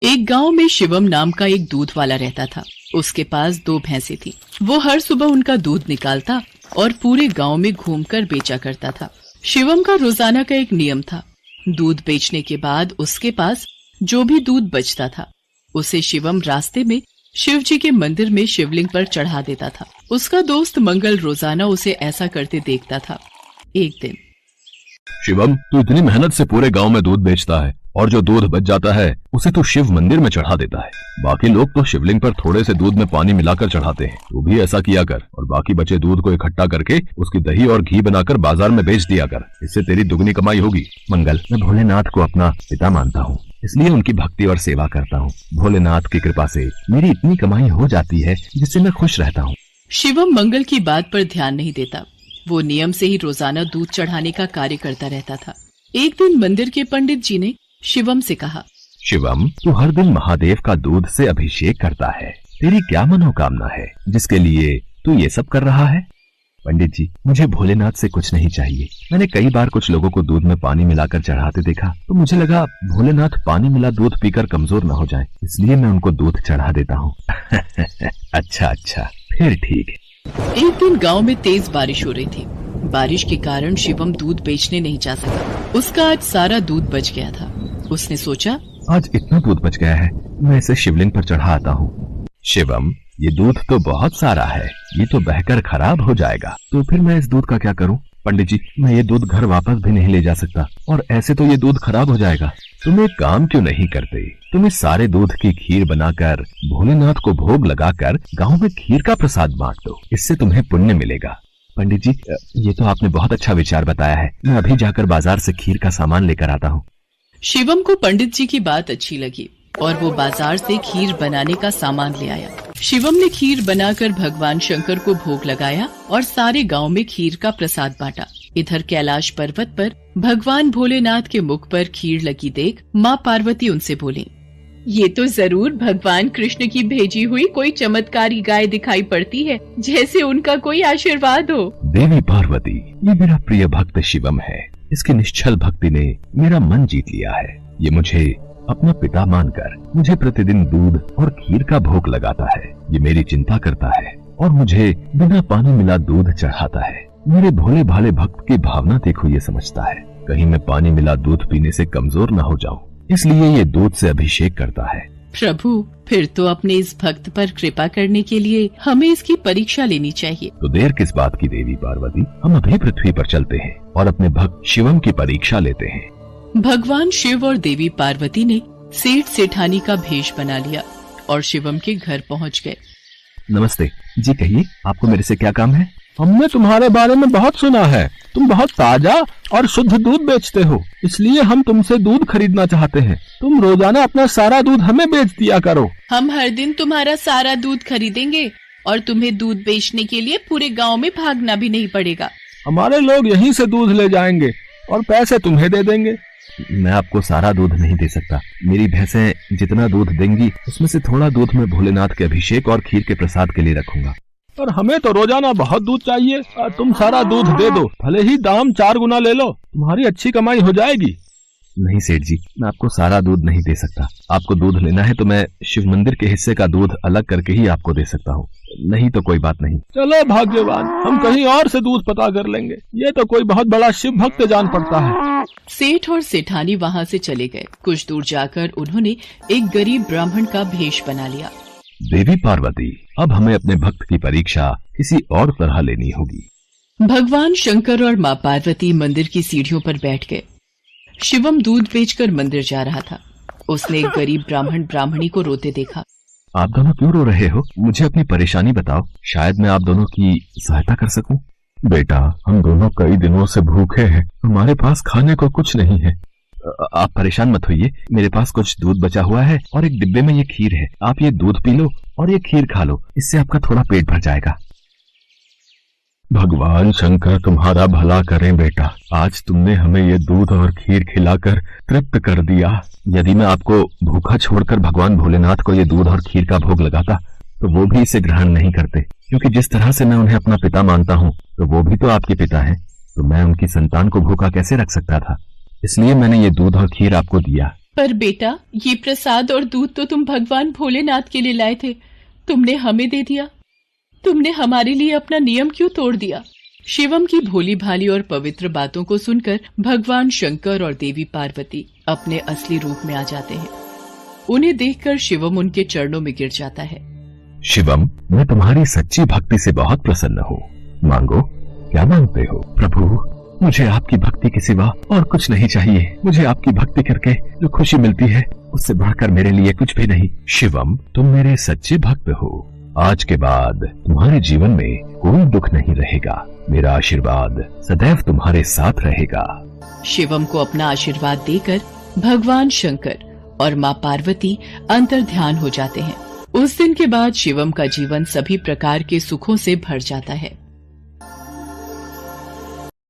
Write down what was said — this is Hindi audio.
एक गांव में शिवम नाम का एक दूध वाला रहता था। उसके पास 2 भैंसें थी। वो हर सुबह उनका दूध निकालता और पूरे गांव में घूमकर बेचा करता था। शिवम का रोजाना का एक नियम था। दूध बेचने के बाद उसके पास जो भी दूध बचता था उसे शिवम रास्ते में शिव जी के मंदिर में शिवलिंग पर चढ़ा देता था। उसका दोस्त मंगल रोजाना उसे ऐसा करते देखता था। एक दिन, शिवम, तू इतनी मेहनत से पूरे गांव में दूध बेचता है और जो दूध बच जाता है उसे तू शिव मंदिर में चढ़ा देता है। बाकी लोग तो शिवलिंग पर थोड़े से दूध में पानी मिलाकर चढ़ाते हैं। तू भी ऐसा किया कर और बाकी बचे दूध को इकट्ठा करके उसकी दही और घी बनाकर बाजार में बेच दिया कर। इससे तेरी दुगनी कमाई होगी। मंगल, मैं भोलेनाथ को अपना पिता मानता हूँ, इसलिए उनकी भक्ति और सेवा करता हूँ। भोलेनाथ की कृपा से मेरी इतनी कमाई हो जाती है जिससे मैं खुश रहता हूँ। शिवम मंगल की बात पर ध्यान नहीं देता। वो नियम से ही रोजाना दूध चढ़ाने का कार्य करता रहता था। एक दिन मंदिर के पंडित जी ने शिवम से कहा, शिवम, तू हर दिन महादेव का दूध से अभिषेक करता है। तेरी क्या मनोकामना है जिसके लिए तू ये सब कर रहा है? पंडित जी, मुझे भोलेनाथ से कुछ नहीं चाहिए। मैंने कई बार कुछ लोगों को दूध में पानी मिलाकर चढ़ाते देखा तो मुझे लगा भोलेनाथ पानी मिला दूध पीकर कमजोर न हो जाए, इसलिए मैं उनको दूध चढ़ा देता हूँ। अच्छा, फिर ठीक है। एक दिन गांव में तेज बारिश हो रही थी। बारिश के कारण शिवम दूध बेचने नहीं जा सका। उसका आज सारा दूध बच गया था। उसने सोचा, आज इतना दूध बच गया है, मैं इसे शिवलिंग पर चढ़ा आता हूँ। शिवम, ये दूध तो बहुत सारा है, ये तो बहकर खराब हो जाएगा। तो फिर मैं इस दूध का क्या करूँ? पंडित जी, मैं ये दूध घर वापस भी नहीं ले जा सकता और ऐसे तो ये दूध खराब हो जाएगा। तुम एक काम क्यों नहीं करते? तुम इस सारे दूध की खीर बनाकर भोलेनाथ को भोग लगाकर गांव में खीर का प्रसाद बांट दो, इससे तुम्हें पुण्य मिलेगा। पंडित जी, ये तो आपने बहुत अच्छा विचार बताया है। मैं अभी जाकर बाजार से खीर का सामान लेकर आता हूँ। शिवम को पंडित जी की बात अच्छी लगी और वो बाजार से खीर बनाने का सामान ले आया। शिवम ने खीर बनाकर भगवान शंकर को भोग लगाया और सारे गांव में खीर का प्रसाद बांटा। इधर कैलाश पर्वत पर भगवान भोलेनाथ के मुख पर खीर लगी देख माँ पार्वती उनसे बोली, ये तो जरूर भगवान कृष्ण की भेजी हुई कोई चमत्कारी गाय दिखाई पड़ती है, जैसे उनका कोई आशीर्वाद हो। देवी पार्वती, ये मेरा प्रिय भक्त शिवम है। इसकी निश्चल भक्ति ने मेरा मन जीत लिया है। ये मुझे अपना पिता मानकर मुझे प्रतिदिन दूध और खीर का भोग लगाता है। ये मेरी चिंता करता है और मुझे बिना पानी मिला दूध चढ़ाता है। मेरे भोले भाले भक्त की भावना देखो, ये समझता है कहीं मैं पानी मिला दूध पीने से कमजोर न हो जाऊं, इसलिए ये दूध से अभिषेक करता है। प्रभु, फिर तो अपने इस भक्त पर कृपा करने के लिए हमें इसकी परीक्षा लेनी चाहिए। तो देर किस बात की देवी पार्वती, हम अभी पृथ्वी पर चलते हैं और अपने भक्त शिवम की परीक्षा लेते हैं। भगवान शिव और देवी पार्वती ने सेठ सेठानी का भेष बना लिया और शिवम के घर पहुंच गए। नमस्ते जी, कहिए आपको मेरे से क्या काम है? हमने तुम्हारे बारे में बहुत सुना है। तुम बहुत ताजा और शुद्ध दूध बेचते हो, इसलिए हम तुमसे दूध खरीदना चाहते हैं। तुम रोजाना अपना सारा दूध हमें बेच दिया करो। हम हर दिन तुम्हारा सारा दूध खरीदेंगे और तुम्हें दूध बेचने के लिए पूरे गांव में भागना भी नहीं पड़ेगा। हमारे लोग यहीं से दूध ले जाएंगे और पैसे तुम्हें दे देंगे। मैं आपको सारा दूध नहीं दे सकता। मेरी भैंसें जितना दूध देंगी उसमें से थोड़ा दूध मैं भोलेनाथ के अभिषेक और खीर के प्रसाद के लिए रखूंगा। और हमें तो रोजाना बहुत दूध चाहिए। तुम सारा दूध दे दो, भले ही दाम 4 गुना ले लो, तुम्हारी अच्छी कमाई हो जाएगी। नहीं सेठ जी, मैं आपको सारा दूध नहीं दे सकता। आपको दूध लेना है तो मैं शिव मंदिर के हिस्से का दूध अलग करके ही आपको दे सकता हूँ, नहीं तो कोई बात नहीं। चलो भाग्यवान, हम कहीं और से दूध पता कर लेंगे। ये तो कोई बहुत बड़ा शिव भक्त जान पड़ता है। सेठ और सेठानी वहाँ से चले गए। कुछ दूर जाकर उन्होंने एक गरीब ब्राह्मण का भेष बना लिया। देवी पार्वती, अब हमें अपने भक्त की परीक्षा किसी और तरह लेनी होगी। भगवान शंकर और माँ पार्वती मंदिर की सीढ़ियों पर बैठ गए। शिवम दूध बेचकर मंदिर जा रहा था। उसने एक गरीब ब्राह्मण ब्राह्मणी को रोते देखा। आप दोनों क्यों रो रहे हो? मुझे अपनी परेशानी बताओ, शायद मैं आप दोनों की सहायता कर सकूं। बेटा, हम दोनों कई दिनों से भूखे हैं, हमारे पास खाने को कुछ नहीं है। आप परेशान मत होइए, मेरे पास कुछ दूध बचा हुआ है और एक डिब्बे में ये खीर है। आप ये दूध पी लो और ये खीर खा लो, इससे आपका थोड़ा पेट भर जाएगा। भगवान शंकर तुम्हारा भला करें बेटा, आज तुमने हमें ये दूध और खीर खिलाकर तृप्त कर दिया। यदि मैं आपको भूखा छोड़कर भगवान भोलेनाथ को ये दूध और खीर का भोग लगाता तो वो भी इसे ग्रहण नहीं करते, क्योंकि जिस तरह से मैं उन्हें अपना पिता मानता हूँ तो वो भी तो आपके पिता हैं। तो मैं उनकी संतान को भूखा कैसे रख सकता था, इसलिए मैंने ये दूध और खीर आपको दिया। पर बेटा, ये प्रसाद और दूध तो तुम भगवान भोलेनाथ के लिए लाए थे, तुमने हमें दे दिया। तुमने हमारे लिए अपना नियम क्यों तोड़ दिया? शिवम की भोली भाली और पवित्र बातों को सुनकर भगवान शंकर और देवी पार्वती अपने असली रूप में आ जाते हैं। उन्हें देखकर शिवम उनके चरणों में गिर जाता है। शिवम, मैं तुम्हारी सच्ची भक्ति से बहुत प्रसन्न हूँ। मांगो, क्या मांगते हो? प्रभु, मुझे आपकी भक्ति के सिवा और कुछ नहीं चाहिए। मुझे आपकी भक्ति करके जो खुशी मिलती है, उससे बढ़कर मेरे लिए कुछ भी नहीं। शिवम, तुम मेरे सच्चे भक्त हो। आज के बाद तुम्हारे जीवन में कोई दुख नहीं रहेगा। मेरा आशीर्वाद सदैव तुम्हारे साथ रहेगा। शिवम को अपना आशीर्वाद देकर भगवान शंकर और माँ पार्वती अंतर ध्यान हो जाते हैं। उस दिन के बाद शिवम का जीवन सभी प्रकार के सुखों से भर जाता है।